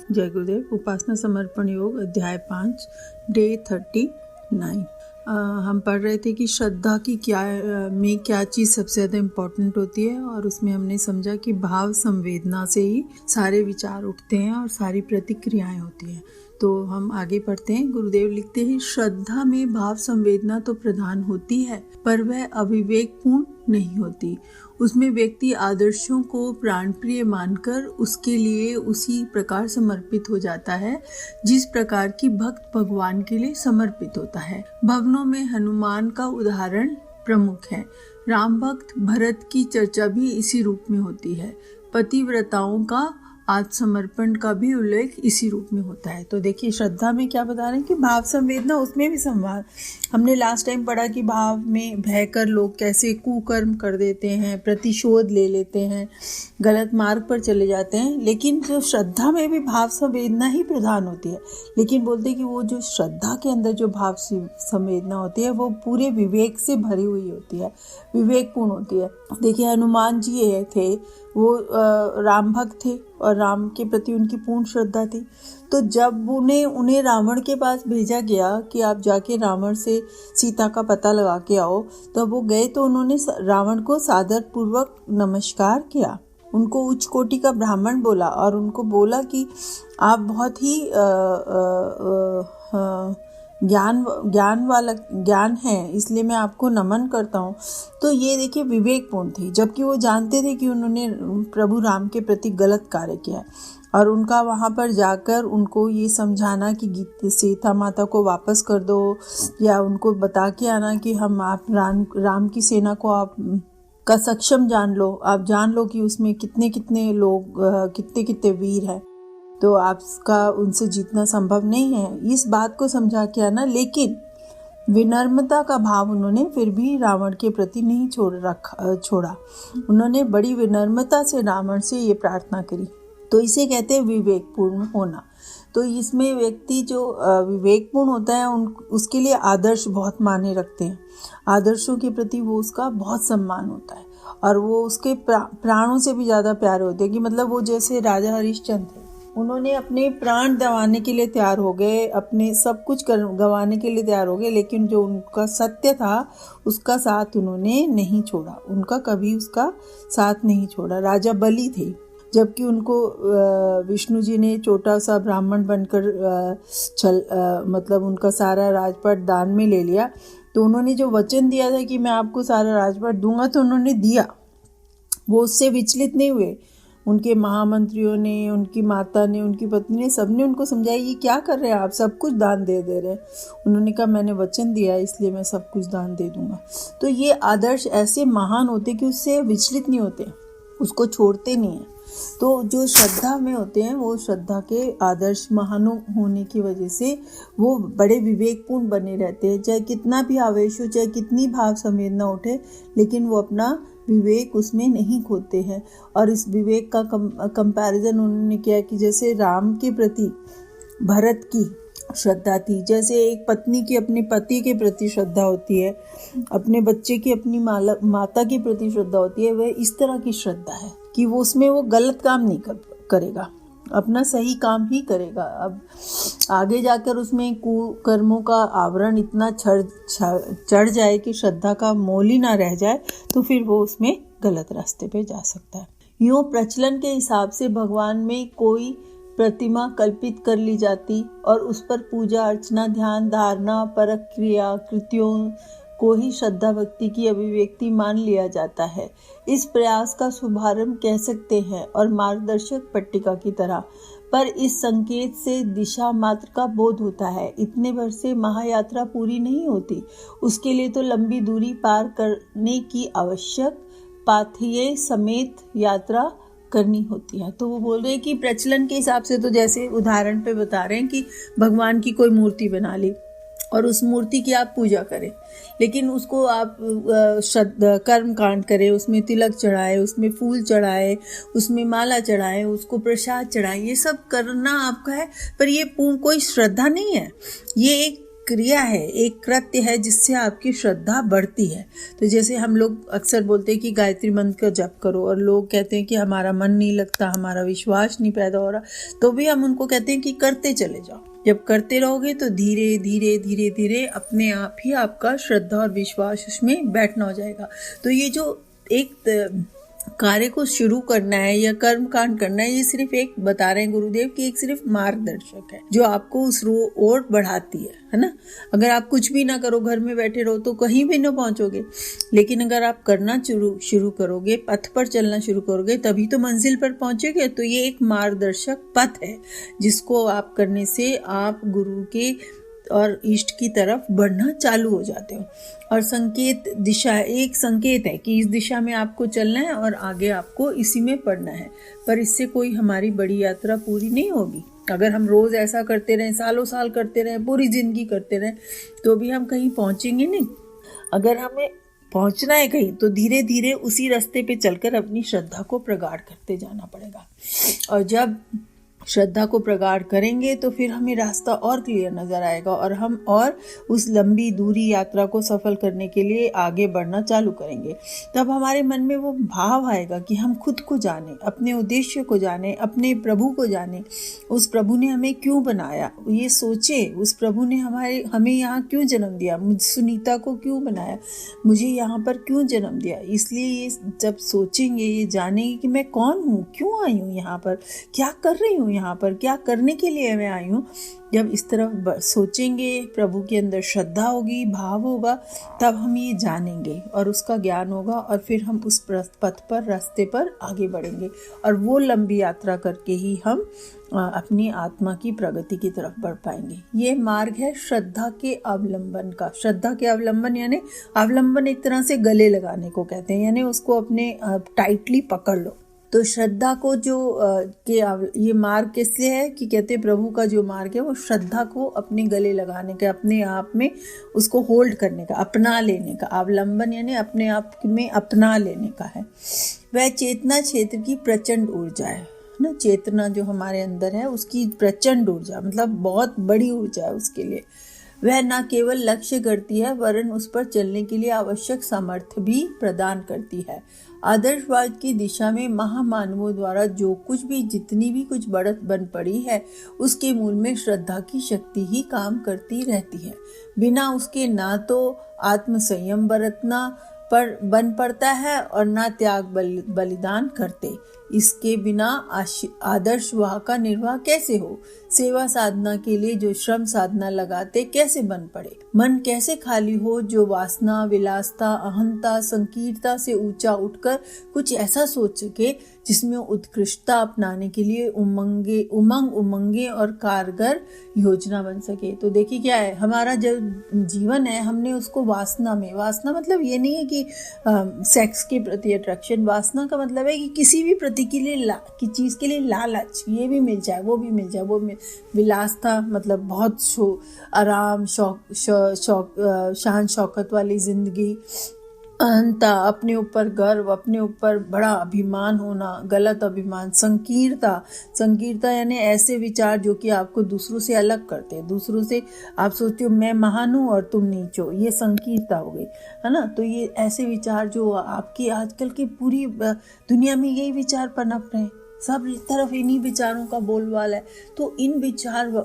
जय गुरुदेव। उपासना समर्पण योग अध्याय 5 डे 39। हम पढ़ रहे थे कि श्रद्धा की क्या चीज़ सबसे ज़्यादा इम्पोर्टेंट होती है, और उसमें हमने समझा कि भाव संवेदना से ही सारे विचार उठते हैं और सारी प्रतिक्रियाएं होती हैं। तो हम आगे पढ़ते हैं। गुरुदेव लिखते हैं, श्रद्धा में भाव संवेदना तो प्रधान होती है, पर वह अविवेकपूर्ण नहीं होती। उसमें व्यक्ति आदर्शों को प्राणप्रिय मानकर उसके लिए उसी प्रकार समर्पित हो जाता है जिस प्रकार की भक्त भगवान के लिए समर्पित होता है। भवनों में हनुमान का उदाहरण प्रमुख है। राम भक्त भरत की चर्चा भी इसी रूप में होती है। पतिव्रताओं का आत्मसमर्पण का भी उल्लेख इसी रूप में होता है। तो देखिए श्रद्धा में क्या बता रहे हैं कि भाव संवेदना, उसमें भी संवाद। हमने लास्ट टाइम पढ़ा कि भाव में बहकर लोग कैसे कुकर्म कर देते हैं, प्रतिशोध ले लेते हैं, गलत मार्ग पर चले जाते हैं। लेकिन जो श्रद्धा में भी भाव संवेदना ही प्रधान होती है। लेकिन बोलते कि वो जो श्रद्धा के अंदर जो भाव संवेदना होती है वो पूरे विवेक से भरी हुई होती है, विवेकपूर्ण होती है। देखिए हनुमान जी ये थे, वो राम भक्त थे और राम के प्रति उनकी पूर्ण श्रद्धा थी। तो जब उन्हें रावण के पास भेजा गया कि आप जाके रावण से सीता का पता लगा के आओ, तब वो गए तो उन्होंने रावण को सादर पूर्वक नमस्कार किया, उनको उच्च कोटि का ब्राह्मण बोला और उनको बोला कि आप बहुत ही ज्ञान है, इसलिए मैं आपको नमन करता हूँ। तो ये देखिए विवेकपूर्ण थी, जबकि वो जानते थे कि उन्होंने प्रभु राम के प्रति गलत कार्य किया है। और उनका वहाँ पर जाकर उनको ये समझाना कि सीता माता को वापस कर दो, या उनको बता के आना कि आप राम की सेना को आप का सक्षम जान लो, आप जान लो कि उसमें कितने कितने लोग, कितने कितने वीर हैं, तो आपका उनसे जीतना संभव नहीं है। इस बात को समझा के आना। लेकिन विनम्रता का भाव उन्होंने फिर भी रावण के प्रति नहीं छोड़ा। उन्होंने बड़ी विनम्रता से रावण से ये प्रार्थना करी। तो इसे कहते हैं विवेकपूर्ण होना। तो इसमें व्यक्ति जो विवेकपूर्ण होता है उसके लिए आदर्श बहुत मायने रखते हैं। आदर्शों के प्रति वो उसका बहुत सम्मान होता है और वो उसके प्राणों से भी ज़्यादा प्यारे होते हैं। कि मतलब वो जैसे राजा हरिश्चंद्र थे, उन्होंने अपने प्राण गंवाने के लिए तैयार हो गए, अपने सब कुछ गंवाने के लिए तैयार हो गए, लेकिन जो उनका सत्य था उसका साथ उन्होंने नहीं छोड़ा, उनका कभी उसका साथ नहीं छोड़ा। राजा बलि थे, जबकि उनको विष्णु जी ने छोटा सा ब्राह्मण बनकर मतलब उनका सारा राजपाट दान में ले लिया। तो उन्होंने जो वचन दिया था कि मैं आपको सारा राजपाट दूंगा, तो उन्होंने दिया, वो उससे विचलित नहीं हुए। उनके महामंत्रियों ने, उनकी माता ने, उनकी पत्नी ने, सबने उनको समझाया ये क्या कर रहे हैं आप, सब कुछ दान दे रहे हैं। उन्होंने कहा मैंने वचन दिया इसलिए मैं सब कुछ दान दे दूंगा। तो ये आदर्श ऐसे महान होते कि उससे विचलित नहीं होते, उसको छोड़ते नहीं हैं। तो जो श्रद्धा में होते हैं वो श्रद्धा के आदर्श महान होने की वजह से वो बड़े विवेकपूर्ण बने रहते हैं। चाहे कितना भी आवेश हो, चाहे कितनी भाव संवेदना उठे, लेकिन वो अपना विवेक उसमें नहीं खोते हैं। और इस विवेक का कंपैरिजन उन्होंने किया कि जैसे राम के प्रति भरत की श्रद्धा थी, जैसे एक पत्नी की अपने पति के प्रति श्रद्धा होती है, अपने बच्चे की अपनी माता के प्रति श्रद्धा होती है, वह इस तरह की श्रद्धा है कि वो उसमें वो गलत काम नहीं करेगा, अपना सही काम ही करेगा। अब आगे जाकर उसमें कुकर्मों का आवरण इतना चढ़ जाए कि श्रद्धा का मोल ही ना रह जाए, तो फिर वो उसमें गलत रास्ते पे जा सकता है। यूँ प्रचलन के हिसाब से भगवान में कोई प्रतिमा कल्पित कर ली जाती और उस पर पूजा अर्चना, ध्यान, धारणा, परक क्रिया, कृत्यों को ही श्रद्धा भक्ति की अभिव्यक्ति मान लिया जाता है। इस प्रयास का शुभारंभ कह सकते हैं और मार्गदर्शक पट्टिका की तरह, पर इस संकेत से दिशा मात्र का बोध होता है। इतने भर से महायात्रा पूरी नहीं होती, उसके लिए तो लंबी दूरी पार करने की आवश्यक पाथिये समेत यात्रा करनी होती है। तो वो बोल रहे हैं कि प्रचलन के हिसाब से तो जैसे उदाहरण पे बता रहे हैं कि भगवान की कोई मूर्ति बना ली और उस मूर्ति की आप पूजा करें, लेकिन उसको आप कर्म कांड करें, उसमें तिलक चढ़ाए, उसमें फूल चढ़ाए, उसमें माला चढ़ाए, उसको प्रसाद चढ़ाए, ये सब करना आपका है, पर ये पूर्ण कोई श्रद्धा नहीं है। ये एक क्रिया है, एक कृत्य है जिससे आपकी श्रद्धा बढ़ती है। तो जैसे हम लोग अक्सर बोलते हैं कि गायत्री मंत्र का जप करो, और लोग कहते हैं कि हमारा मन नहीं लगता, हमारा विश्वास नहीं पैदा हो रहा, तो भी हम उनको कहते हैं कि करते चले जाओ। जब करते रहोगे तो धीरे धीरे धीरे धीरे अपने आप ही आपका श्रद्धा और विश्वास उसमें बैठना हो जाएगा। तो ये जो एक कार्य को शुरू करना है या कर्म कांड करना है, ये सिर्फ एक बता रहे हैं गुरुदेव कि एक सिर्फ मार्गदर्शक है जो आपको उस ओर बढ़ाती है ना। अगर आप कुछ भी ना करो, घर में बैठे रहो, तो कहीं भी ना पहुंचोगे। लेकिन अगर आप करना शुरू करोगे, पथ पर चलना शुरू करोगे, तभी तो मंजिल पर पहुंचोगे। तो ये एक मार्गदर्शक पथ है जिसको आप करने से आप गुरु के और इष्ट की तरफ बढ़ना चालू हो जाते हो। और संकेत दिशा एक संकेत है कि इस दिशा में आपको चलना है और आगे आपको इसी में पढ़ना है। पर इससे कोई हमारी बड़ी यात्रा पूरी नहीं होगी। अगर हम रोज ऐसा करते रहें, सालों साल करते रहें, पूरी जिंदगी करते रहें, तो भी हम कहीं पहुंचेंगे नहीं। अगर हमें पहुंचना है कहीं, तो धीरे धीरे उसी रास्ते पे चलकर अपनी श्रद्धा को प्रगाढ़ करते जाना पड़ेगा। और जब श्रद्धा को प्रगाढ़ करेंगे तो फिर हमें रास्ता और क्लियर नजर आएगा और हम और उस लंबी दूरी यात्रा को सफल करने के लिए आगे बढ़ना चालू करेंगे। तब हमारे मन में वो भाव आएगा कि हम खुद को जाने, अपने उद्देश्य को जाने, अपने प्रभु को जाने, उस प्रभु ने हमें क्यों बनाया, ये सोचे उस प्रभु ने हमें यहाँ क्यों जन्म दिया, सुनीता को क्यों बनाया, मुझे यहाँ पर क्यों जन्म दिया। इसलिए ये जब सोचेंगे, ये जानेंगे कि मैं कौन हूँ, क्यों आई हूँ यहाँ पर, क्या कर रही हूँ यहाँ पर, क्या करने के लिए मैं आई हूँ। जब इस तरफ सोचेंगे, प्रभु के अंदर श्रद्धा होगी, भाव होगा, तब हम ये जानेंगे और उसका ज्ञान होगा और फिर हम उस पथ पर, रास्ते पर आगे बढ़ेंगे। और वो लंबी यात्रा करके ही हम अपनी आत्मा की प्रगति की तरफ बढ़ पाएंगे। ये मार्ग है श्रद्धा के अवलंबन का। श्रद्धा के अवलंबन यानी अवलंबन एक तरह से गले लगाने को कहते हैं, यानी उसको अपने टाइटली पकड़ लो। तो श्रद्धा को जो ये मार्ग किसलिए है कि कहते हैं प्रभु का जो मार्ग है वो श्रद्धा को अपने गले लगाने का, अपने आप में उसको होल्ड करने का, अपना लेने का। अवलंबन यानी अपने आप में अपना लेने का है। वह चेतना क्षेत्र की प्रचंड ऊर्जा है ना। चेतना जो हमारे अंदर है उसकी प्रचंड ऊर्जा, मतलब बहुत बड़ी ऊर्जा है उसके लिए। वह न केवल लक्ष्य करती है वरन उस पर चलने के लिए आवश्यक सामर्थ्य भी प्रदान करती है। आदर्शवाद की दिशा में महामानवों द्वारा जो कुछ भी, जितनी भी कुछ बढ़त बन पड़ी है, उसके मूल में श्रद्धा की शक्ति ही काम करती रहती है। बिना उसके ना तो आत्मसंयम बरतना पर बन पड़ता है और ना त्याग बलिदान करते। इसके बिना आदर्श वाह का निर्वाह कैसे हो। सेवा साधना के लिए जो श्रम साधना लगाते कैसे बन पड़े। मन कैसे खाली हो जो वासना, विलासता, अहंता, संकीर्णता से ऊंचा उठकर कुछ ऐसा सोच सके जिसमें उत्कृष्टता अपनाने के लिए उमंगे और कारगर योजना बन सके। तो देखिए क्या है, हमारा जो जीवन है हमने उसको वासना मतलब ये नहीं है कि सेक्स के प्रति अट्रैक्शन। वासना का मतलब है कि किसी भी प्रति के लिए की चीज के लिए लालच, ये भी मिल जाए, वो भी मिल जाए, विलासता मतलब बहुत आराम, शान शौकत वाली जिंदगी, अहंता, अपने ऊपर गर्व, अपने ऊपर बड़ा अभिमान होना, गलत अभिमान, संकीर्णता यानी ऐसे विचार जो कि आपको दूसरों से अलग करते हैं। दूसरों से आप सोचते हो मैं महान हूँ और तुम नीच हो, ये संकीर्णता हो गई, है ना। तो ये ऐसे विचार जो आपकी आजकल की पूरी दुनिया में यही विचार पनप रहे हैं, सब तरफ इन्हीं विचारों का बोलबाल है। तो इन विचारों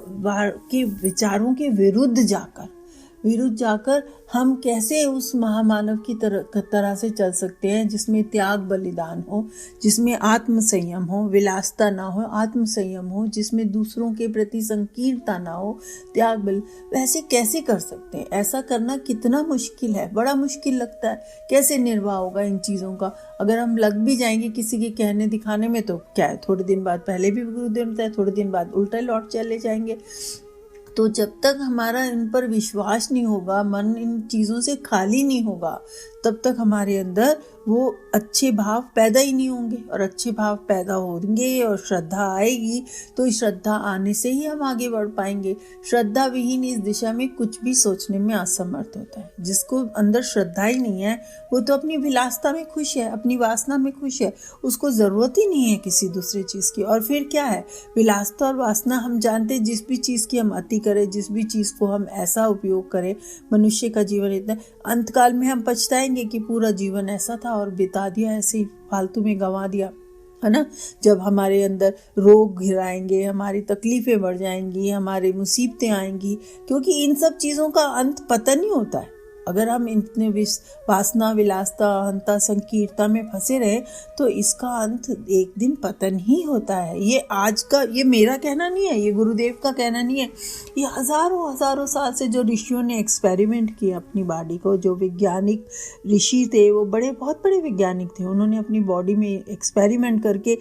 के विरुद्ध जाकर हम कैसे उस महामानव की तरह से चल सकते हैं जिसमें त्याग बलिदान हो, जिसमें आत्मसंयम हो, विलासता ना हो, आत्मसंयम हो, जिसमें दूसरों के प्रति संकीर्णता ना हो, त्याग वैसे कैसे कर सकते हैं। ऐसा करना कितना मुश्किल है, बड़ा मुश्किल लगता है। कैसे निर्वाह होगा इन चीज़ों का। अगर हम लग भी जाएंगे किसी के कहने दिखाने में तो क्या है, थोड़े दिन बाद, पहले भी गुरुदेव बताया, थोड़े दिन बाद उल्टा लौट चले जाएंगे। तो जब तक हमारा इन पर विश्वास नहीं होगा, मन इन चीज़ों से खाली नहीं होगा, तब तक हमारे अंदर वो अच्छे भाव पैदा ही नहीं होंगे, और अच्छे भाव पैदा होंगे और श्रद्धा आएगी, तो इस श्रद्धा आने से ही हम आगे बढ़ पाएंगे। श्रद्धा विहीन इस दिशा में कुछ भी सोचने में असमर्थ होता है। जिसको अंदर श्रद्धा ही नहीं है वो तो अपनी विलासता में खुश है, अपनी वासना में खुश है, उसको ज़रूरत ही नहीं है किसी दूसरे चीज़ की। और फिर क्या है, विलासता और वासना, हम जानते हैं जिस भी चीज़ की हम अति करें, जिस भी चीज़ को हम ऐसा उपयोग करें, मनुष्य का जीवन इतना, अंतकाल में हम पछताएंगे कि पूरा जीवन ऐसा था और बिता दिया ऐसे ही, फालतू में गंवा दिया, है ना। जब हमारे अंदर रोग घिराएंगे, हमारी तकलीफ़ें बढ़ जाएंगी, हमारी मुसीबतें आएंगी, क्योंकि इन सब चीज़ों का अंत पतन ही होता है। अगर हम इतने वासना, विलासता, अहंता, संकीर्णता में फंसे रहे तो इसका अंत एक दिन पतन ही होता है। ये आज का, ये मेरा कहना नहीं है, ये गुरुदेव का कहना नहीं है, ये हजारों साल से जो ऋषियों ने एक्सपेरिमेंट किया अपनी बॉडी को, जो वैज्ञानिक ऋषि थे, वो बहुत बड़े वैज्ञानिक थे, उन्होंने अपनी बॉडी में एक्सपेरिमेंट करके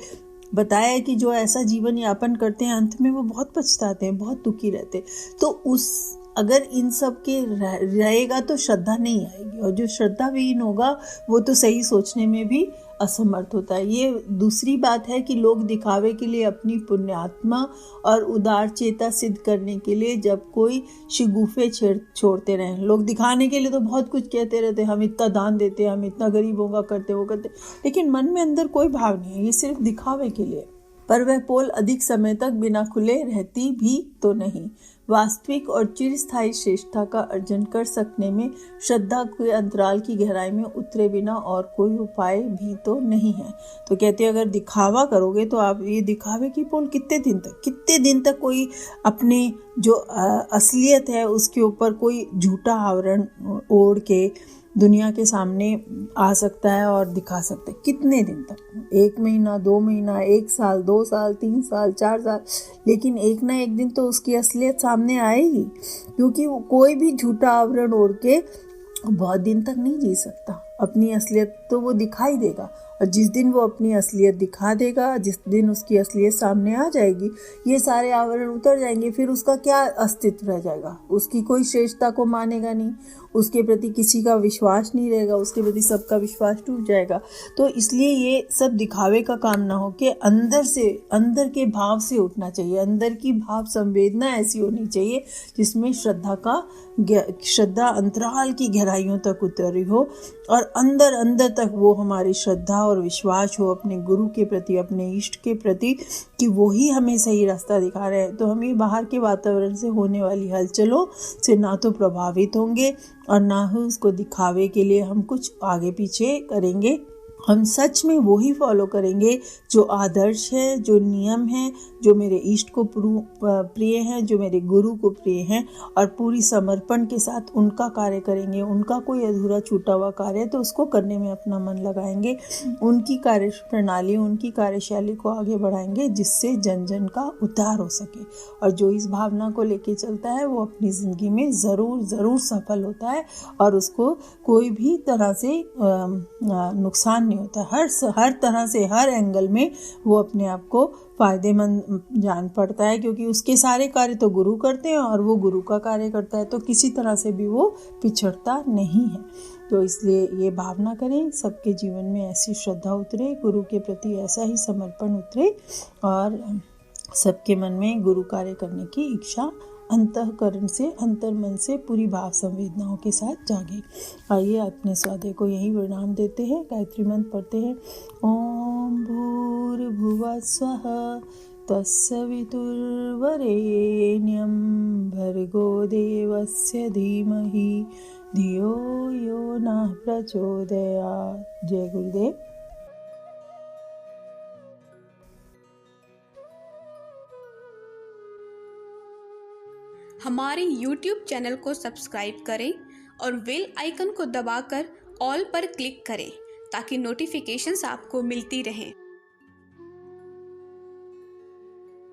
बताया कि जो ऐसा जीवन यापन करते हैं अंत में वो बहुत पछताते हैं, बहुत दुखी रहते। तो अगर इन सब के रहेगा तो श्रद्धा नहीं आएगी, और जो श्रद्धा विहीन होगा वो तो सही सोचने में भी असमर्थ होता है। ये दूसरी बात है कि लोग दिखावे के लिए अपनी पुण्यात्मा और उदार चेता सिद्ध करने के लिए जब कोई शिगुफे छोड़ते रहें। लोग दिखाने के लिए तो बहुत कुछ कहते रहते, हम इतना दान देते, हम इतना गरीबों का करते, वो करते, लेकिन मन में अंदर कोई भाव नहीं है, ये सिर्फ दिखावे के लिए। पर वह पोल अधिक समय तक बिना खुले रहती भी तो नहीं। वास्तविक और चिरस्थायी श्रेष्ठता का अर्जन कर सकने में श्रद्धा के अंतराल की गहराई में उतरे बिना और कोई उपाय भी तो नहीं है। तो कहते हैं अगर दिखावा करोगे तो आप ये दिखावे की पोल कितने दिन तक कोई अपने जो असलियत है उसके ऊपर कोई झूठा आवरण ओढ़ के दुनिया के सामने आ सकता है और दिखा सकता है। कितने दिन तक? 1 महीना, 2 महीना, 1 साल, 2 साल, 3 साल, 4 साल, लेकिन एक ना एक दिन तो उसकी असलियत सामने आएगी, क्योंकि वो कोई भी झूठा आवरण ओढ़ के बहुत दिन तक नहीं जी सकता। अपनी असलियत तो वो दिखाई देगा, और जिस दिन वो अपनी असलियत दिखा देगा, जिस दिन उसकी असलियत सामने आ जाएगी, ये सारे आवरण उतर जाएंगे, फिर उसका क्या अस्तित्व रह जाएगा? उसकी कोई श्रेष्ठता को मानेगा नहीं, उसके प्रति किसी का विश्वास नहीं रहेगा, उसके प्रति सबका विश्वास टूट जाएगा। तो इसलिए ये सब दिखावे का काम ना हो के अंदर के भाव से उठना चाहिए। अंदर की भाव संवेदना ऐसी होनी चाहिए जिसमें श्रद्धा अंतराल की गहराइयों तक उतरी हो, और अंदर तक वो हमारी श्रद्धा और विश्वास हो अपने गुरु के प्रति, अपने इष्ट के प्रति, कि वो ही हमें सही रास्ता दिखा रहे हैं। तो हम ये बाहर के वातावरण से होने वाली हलचलों से ना तो प्रभावित होंगे और ना ही उसको दिखावे के लिए हम कुछ आगे पीछे करेंगे। हम सच में वो ही फॉलो करेंगे जो आदर्श है, जो नियम है, जो मेरे इष्ट को प्रिय है, जो मेरे गुरु को प्रिय है, और पूरी समर्पण के साथ उनका कार्य करेंगे। उनका कोई अधूरा छूटा हुआ कार्य है तो उसको करने में अपना मन लगाएंगे, उनकी कार्य प्रणाली, उनकी कार्यशैली को आगे बढ़ाएंगे, जिससे जन जन का उद्धार हो सके। और जो इस भावना को लेके चलता है वो अपनी ज़िंदगी में ज़रूर सफल होता है, और उसको कोई भी तरह से नुकसान नहीं होता। हर तरह से, हर एंगल में वो अपने आप को फायदेमंद जान पड़ता है, क्योंकि उसके सारे कार्य तो गुरु करते हैं और वो गुरु का कार्य करता है, तो किसी तरह से भी वो पिछड़ता नहीं है। तो इसलिए ये भावना करें सबके जीवन में ऐसी श्रद्धा उतरे, गुरु के प्रति ऐसा ही समर्पण उतरे, और सबके मन में गुरु कार्य करने की इच्छा अंतःकरण से, अंतर्मन से, पूरी भाव संवेदनाओं के साथ जागे। आइए अपने स्वाध्याय को यही परिणाम देते हैं। गायत्री मंत्र पढ़ते हैं। ओम भूर्भुवः स्वः तत्सवितुर्वरेण्यं भर्गो देवस्य धीमहि धियो यो नः प्रचोदयात्। जय गुरुदेव। हमारे YouTube चैनल को सब्सक्राइब करें और बेल आइकन को दबाकर ऑल पर क्लिक करें ताकि नोटिफिकेशंस आपको मिलती रहें।